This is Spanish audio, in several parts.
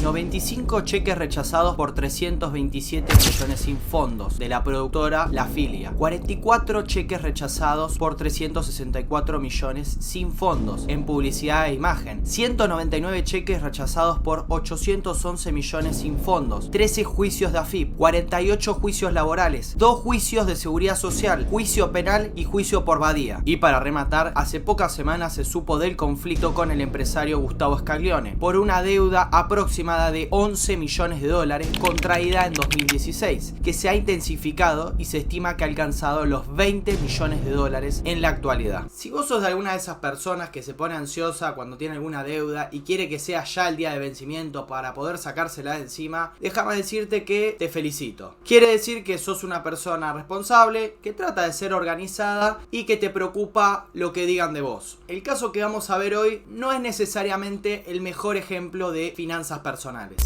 95 cheques rechazados por 327 millones sin fondos de la productora La Filia. 44 cheques rechazados por 364 millones sin fondos en publicidad e imagen. 199 cheques rechazados por 811 millones sin fondos. 13 juicios de AFIP. 48 juicios laborales. 2 juicios de seguridad social. Juicio penal y juicio por Badía. Y para rematar, hace pocas semanas se supo del conflicto con el empresario Gustavo Scaglione por una deuda aproximada de 11 millones de dólares contraída en 2016, que se ha intensificado y se estima que ha alcanzado los 20 millones de dólares en la actualidad. Si vos sos de alguna de esas personas que se pone ansiosa cuando tiene alguna deuda y quiere que sea ya el día de vencimiento para poder sacársela de encima, déjame decirte que te felicito. Quiere decir que sos una persona responsable, que trata de ser organizada y que te preocupa lo que digan de vos. El caso que vamos a ver hoy no es necesariamente el mejor ejemplo de finanzas personales.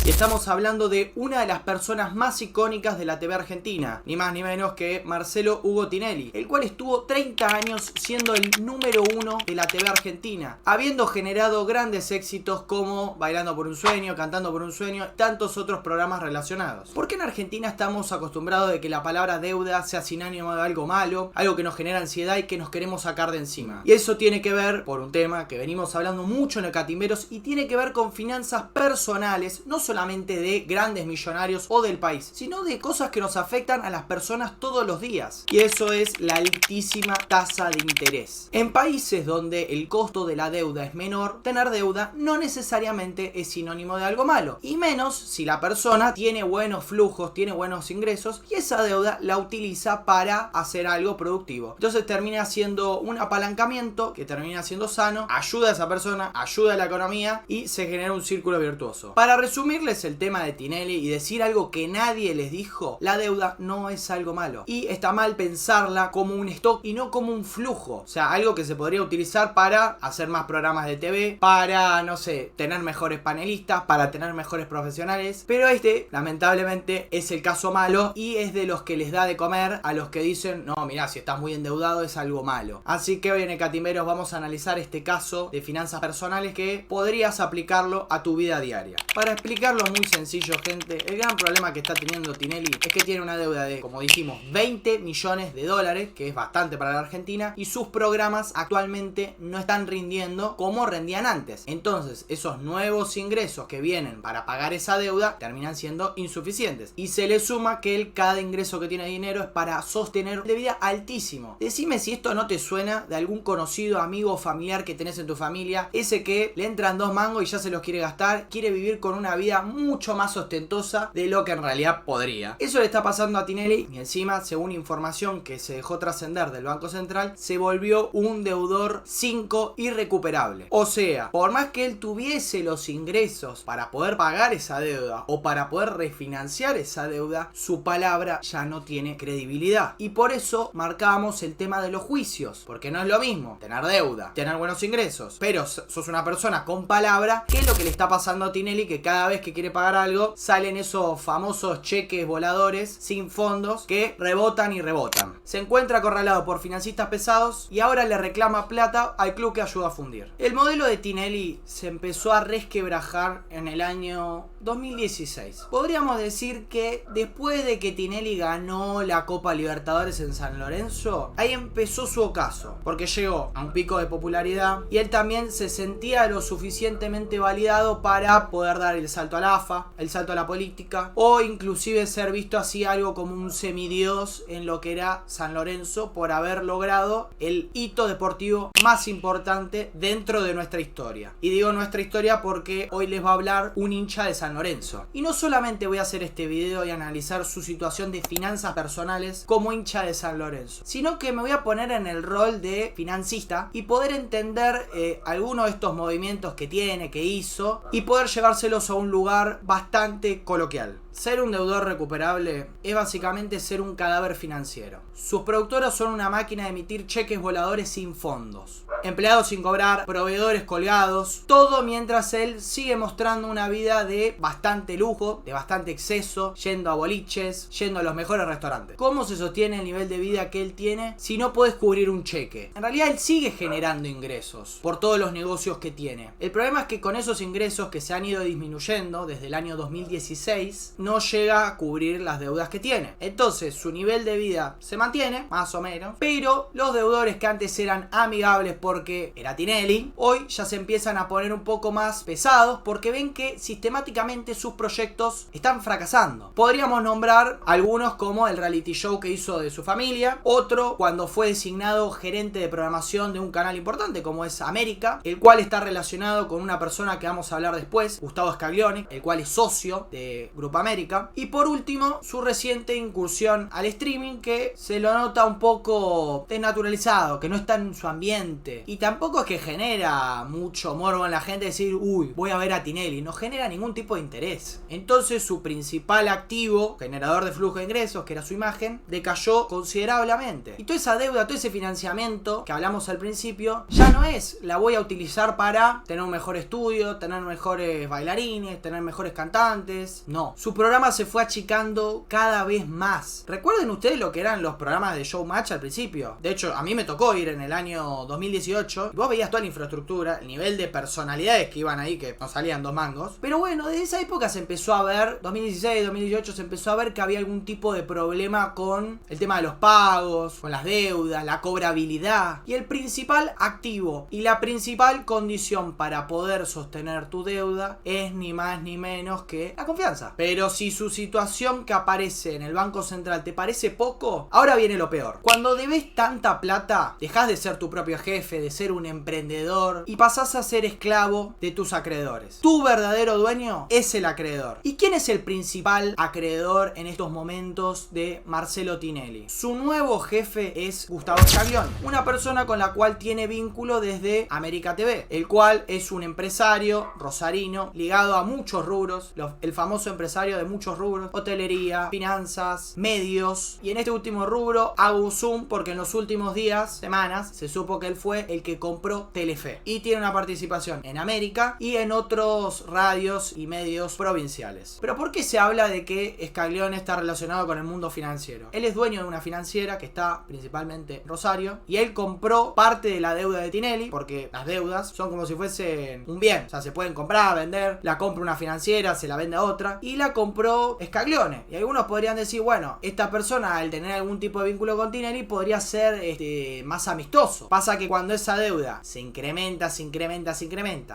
Y estamos hablando de una de las personas más icónicas de la TV argentina, ni más ni menos que Marcelo Hugo Tinelli, el cual estuvo 30 años siendo el número 1 de la TV argentina, habiendo generado grandes éxitos como Bailando por un Sueño, Cantando por un Sueño y tantos otros programas relacionados. ¿Por qué en Argentina estamos acostumbrados de que la palabra deuda sea sinónimo de algo malo, algo que nos genera ansiedad y que nos queremos sacar de encima? Y eso tiene que ver por un tema que venimos hablando mucho en el Catimberos y tiene que ver con finanzas personales, no solamente de grandes millonarios o del país, sino de cosas que nos afectan a las personas todos los días. Y eso es la altísima tasa de interés. En países donde el costo de la deuda es menor, tener deuda no necesariamente es sinónimo de algo malo. Y menos si la persona tiene buenos flujos, tiene buenos ingresos y esa deuda la utiliza para hacer algo productivo. Entonces termina siendo un apalancamiento que termina siendo sano, ayuda a esa persona, ayuda a la economía y se genera un círculo virtuoso. Para resumirles el tema de Tinelli y decir algo que nadie les dijo, la deuda no es algo malo. Y está mal pensarla como un stock y no como un flujo. O sea, algo que se podría utilizar para hacer más programas de TV, para, no sé, tener mejores panelistas, para tener mejores profesionales. Pero este, lamentablemente, es el caso malo y es de los que les da de comer a los que dicen, no, mirá, si estás muy endeudado es algo malo. Así que hoy en el Catimberos vamos a analizar este caso de finanzas personales que podrías aplicarlo a tu vida diaria. Para explicarlo muy sencillo, gente, el gran problema que está teniendo Tinelli es que tiene una deuda de, como dijimos, 20 millones de dólares, que es bastante para la Argentina, y sus programas actualmente no están rindiendo como rendían antes. Entonces, esos nuevos ingresos que vienen para pagar esa deuda terminan siendo insuficientes. Y se le suma que cada ingreso que tiene dinero es para sostener de vida altísimo. Decime si esto no te suena de algún conocido, amigo o familiar que tenés en tu familia, ese que le entran 2 mangos y ya se los quiere gastar, quiere vivir con una vida mucho más ostentosa de lo que en realidad podría. Eso le está pasando a Tinelli y encima, según información que se dejó trascender del Banco Central, se volvió un deudor 5 irrecuperable. O sea, por más que él tuviese los ingresos para poder pagar esa deuda o para poder refinanciar esa deuda, su palabra ya no tiene credibilidad. Y por eso marcábamos el tema de los juicios, porque no es lo mismo tener deuda, tener buenos ingresos, pero sos una persona con palabra, que es lo que le está pasando a Tinelli, que cada vez que quiere pagar algo salen esos famosos cheques voladores sin fondos que rebotan y rebotan. Se encuentra acorralado por financistas pesados y ahora le reclama plata al club que ayuda a fundir. El modelo de Tinelli se empezó a resquebrajar en el año 2016. Podríamos decir que después de que Tinelli ganó la Copa Libertadores en San Lorenzo, ahí empezó su ocaso, porque llegó a un pico de popularidad y él también se sentía lo suficientemente validado para poder dar el salto a la AFA, el salto a la política, o inclusive ser visto así algo como un semidios en lo que era San Lorenzo por haber logrado el hito deportivo más importante dentro de nuestra historia. Y digo nuestra historia porque hoy les va a hablar un hincha de San Lorenzo. Y no solamente voy a hacer este video y analizar su situación de finanzas personales como hincha de San Lorenzo, sino que me voy a poner en el rol de financista y poder entender algunos de estos movimientos que tiene, que hizo, y poder llevárselos a un lugar bastante coloquial. Ser un deudor recuperable es básicamente ser un cadáver financiero. Sus productoras son una máquina de emitir cheques voladores sin fondos, empleados sin cobrar, proveedores colgados, todo mientras él sigue mostrando una vida de bastante lujo, de bastante exceso, yendo a boliches, yendo a los mejores restaurantes. ¿Cómo se sostiene el nivel de vida que él tiene si no puedes cubrir un cheque? En realidad él sigue generando ingresos por todos los negocios que tiene. El problema es que con esos ingresos que se han ido disminuyendo disminuyendo desde el año 2016, no llega a cubrir las deudas que tiene. Entonces su nivel de vida se mantiene, más o menos, pero los deudores que antes eran amigables porque era Tinelli, hoy ya se empiezan a poner un poco más pesados porque ven que sistemáticamente sus proyectos están fracasando. Podríamos nombrar algunos como el reality show que hizo de su familia, otro cuando fue designado gerente de programación de un canal importante como es América, el cual está relacionado con una persona que vamos a hablar después, Gustavo Scaglione, el cual es socio de Grupo América. Y por último, su reciente incursión al streaming, que se lo nota un poco desnaturalizado, que no está en su ambiente. Y tampoco es que genera mucho morbo en la gente decir, uy, voy a ver a Tinelli. No genera ningún tipo de interés. Entonces su principal activo, generador de flujo de ingresos, que era su imagen, decayó considerablemente. Y toda esa deuda, todo ese financiamiento que hablamos al principio, ya no es la voy a utilizar para tener un mejor estudio, tener mejores bailarines, tener mejores cantantes. No, su programa se fue achicando cada vez más. ¿Recuerden ustedes lo que eran los programas de Showmatch al principio? De hecho, a mí me tocó ir en el año 2018 y vos veías toda la infraestructura, el nivel de personalidades que iban ahí, que nos salían 2 mangos. Pero bueno, desde esa época se empezó a ver, 2016, 2018, se empezó a ver que había algún tipo de problema con el tema de los pagos, con las deudas, la cobrabilidad. Y el principal activo y la principal condición para poder sostener tu deuda es ni más ni menos que la confianza. Pero si su situación que aparece en el Banco Central te parece poco, ahora viene lo peor. Cuando debes tanta plata, dejás de ser tu propio jefe, de ser un emprendedor y pasás a ser esclavo de tus acreedores. Tu verdadero dueño es el acreedor. ¿Y quién es el principal acreedor en estos momentos de Marcelo Tinelli? Su nuevo jefe es Gustavo Scaglione, una persona con la cual tiene vínculo desde América TV, el cual es un empresario rosarino ligado a muchos rubros, el famoso empresario de muchos rubros: hotelería, finanzas, medios, y en este último rubro hago zoom porque en los últimos días, semanas, se supo que él fue el que compró Telefe y tiene una participación en América y en otros radios y medios provinciales. Pero ¿por qué se habla de que Scaglione está relacionado con el mundo financiero? Él es dueño de una financiera que está principalmente en Rosario y él compró parte de la deuda de Tinelli, porque las deudas son como si fuesen un bien, o sea, se pueden comprar, vender. La compra una financiera, se la vende a otra, y la compró Scaglione. Y algunos podrían decir, bueno, esta persona al tener algún tipo de vínculo con Tinelli podría ser más amistoso. Pasa que cuando esa deuda se incrementa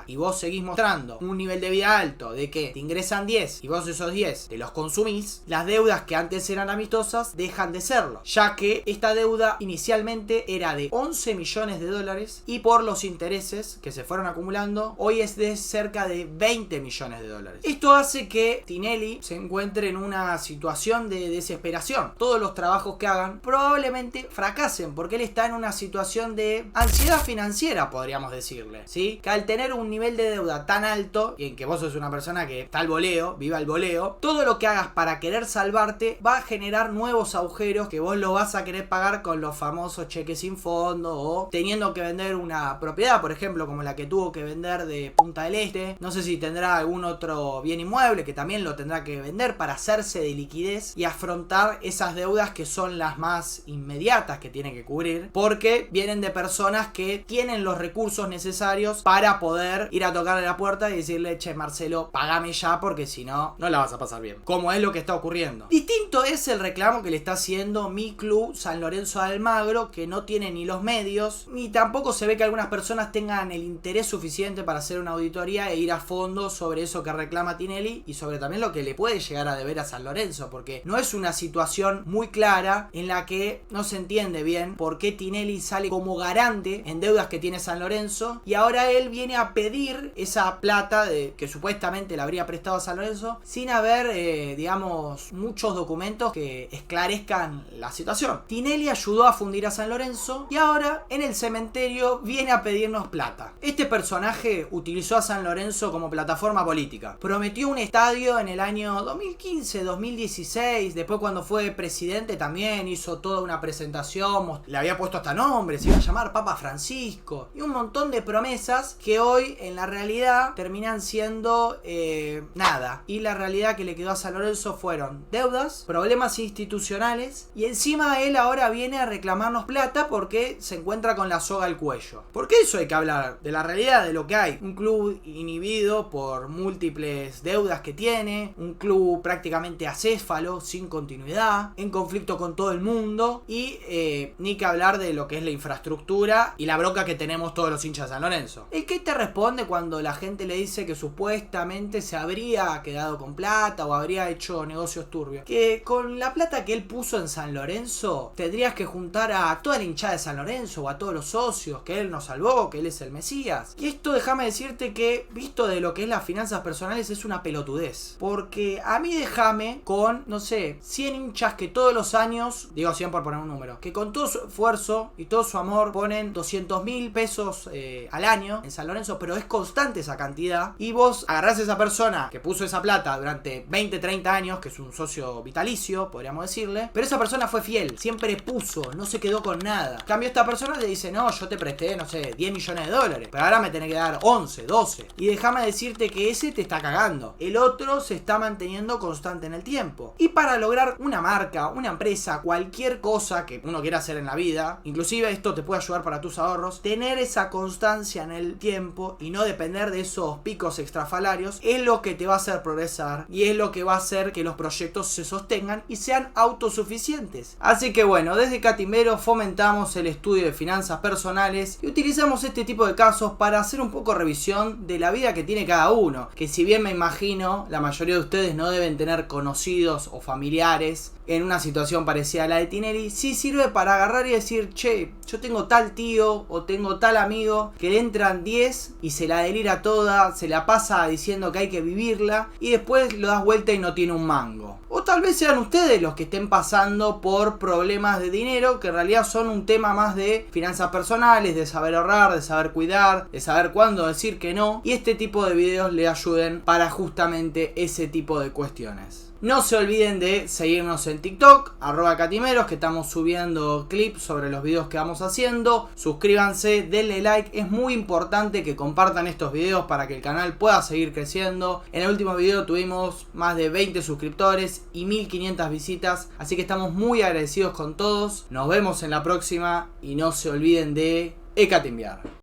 y vos seguís mostrando un nivel de vida alto, de que te ingresan 10 y vos esos 10 te los consumís, las deudas que antes eran amistosas dejan de serlo, ya que esta deuda inicialmente era de 11 millones de dólares y por los intereses que se fueron acumulando hoy es de cerca de 20 millones de dólares. Esto hace que Tinelli se encuentre en una situación de desesperación. Todos los trabajos que hagan probablemente fracasen porque él está en una situación de ansiedad financiera, podríamos decirle, ¿sí? Que al tener un nivel de deuda tan alto y en que vos sos una persona que está al voleo, viva el voleo, todo lo que hagas para querer salvarte va a generar nuevos agujeros que vos lo vas a querer pagar con los famosos cheques sin fondo o teniendo que vender una propiedad, por ejemplo, como la que tuvo que vender de Punta del Este. No sé si tendrá algún otro bien inmueble que también lo tendrá que vender para hacerse de liquidez y afrontar esas deudas que son las más inmediatas que tiene que cubrir, porque vienen de personas que tienen los recursos necesarios para poder ir a tocarle la puerta y decirle, che, Marcelo, pagame ya porque si no, no la vas a pasar bien, como es lo que está ocurriendo. Distinto es el reclamo que le está haciendo mi club San Lorenzo de Almagro, que no tiene ni los medios, ni tampoco se ve que algunas personas tengan el interés suficiente para hacer una auditoría e ir a fondo sobre eso que reclama Tinelli y sobre también lo que le puede llegar a deber a San Lorenzo, porque no es una situación muy clara en la que no se entiende bien por qué Tinelli sale como garante en deudas que tiene San Lorenzo y ahora él viene a pedir esa plata que supuestamente le habría prestado a San Lorenzo sin haber, digamos, muchos documentos que esclarezcan la situación. Tinelli ayudó a fundir a San Lorenzo y ahora en el cementerio viene a pedirnos plata. Este personaje utilizó a San Lorenzo como plataforma política. Prometió un estadio en el año 2015, 2016. Después, cuando fue presidente, también hizo toda una presentación. Le había puesto hasta nombre, se iba a llamar Papa Francisco. Y un montón de promesas que hoy en la realidad terminan siendo nada. Y la realidad que le quedó a San Lorenzo fueron deudas, problemas institucionales y encima él ahora viene a reclamarnos plata porque se encuentra con la soga al cuello. Porque eso hay que hablar, de la realidad, de lo que hay. Un club inhibido por por múltiples deudas que tiene, un club prácticamente acéfalo, sin continuidad, en conflicto con todo el mundo y ni que hablar de lo que es la infraestructura y la bronca que tenemos todos los hinchas de San Lorenzo. ¿Y qué te responde cuando la gente le dice que supuestamente se habría quedado con plata o habría hecho negocios turbios? Que con la plata que él puso en San Lorenzo tendrías que juntar a toda la hinchada de San Lorenzo o a todos los socios, que él nos salvó, que él es el Mesías. Y esto déjame decirte que, visto de lo que es las finanzas personales, es una pelotudez. Porque a mí déjame con, no sé, 100 hinchas que todos los años, digo 100 por poner un número, que con todo su esfuerzo y todo su amor ponen 200.000 pesos al año en San Lorenzo, pero es constante esa cantidad. Y vos agarrás a esa persona que puso esa plata durante 20, 30 años, que es un socio vitalicio, podríamos decirle, pero esa persona fue fiel, siempre puso, no se quedó con nada. En cambio, esta persona le dice, no, yo te presté, no sé, 10 millones de dólares, pero ahora me tenés que dar 11, 12. Y déjame decirte que ese te está cagando. El otro se está manteniendo constante en el tiempo. Y para lograr una marca, una empresa, cualquier cosa que uno quiera hacer en la vida, inclusive esto te puede ayudar para tus ahorros, tener esa constancia en el tiempo y no depender de esos picos extrafalarios es lo que te va a hacer progresar y es lo que va a hacer que los proyectos se sostengan y sean autosuficientes. Así que bueno, desde Catimbero fomentamos el estudio de finanzas personales y utilizamos este tipo de casos para hacer un poco revisión de la vida que tiene cada uno, que si bien me imagino la mayoría de ustedes no deben tener conocidos o familiares en una situación parecida a la de Tinelli, sí sirve para agarrar y decir, che, yo tengo tal tío o tengo tal amigo que le entran 10 y se la delira toda, se la pasa diciendo que hay que vivirla y después lo das vuelta y no tiene un mango. O tal vez sean ustedes los que estén pasando por problemas de dinero que en realidad son un tema más de finanzas personales, de saber ahorrar, de saber cuidar, de saber cuándo decir que no, y este tipo de videos le ayuden para justamente ese tipo de cuestiones. No se olviden de seguirnos en TikTok, @catimeros, que estamos subiendo clips sobre los videos que vamos haciendo. Suscríbanse, denle like, es muy importante que compartan estos videos para que el canal pueda seguir creciendo. En el último video tuvimos más de 20 suscriptores y 1500 visitas, así que estamos muy agradecidos con todos. Nos vemos en la próxima y no se olviden de catimbear.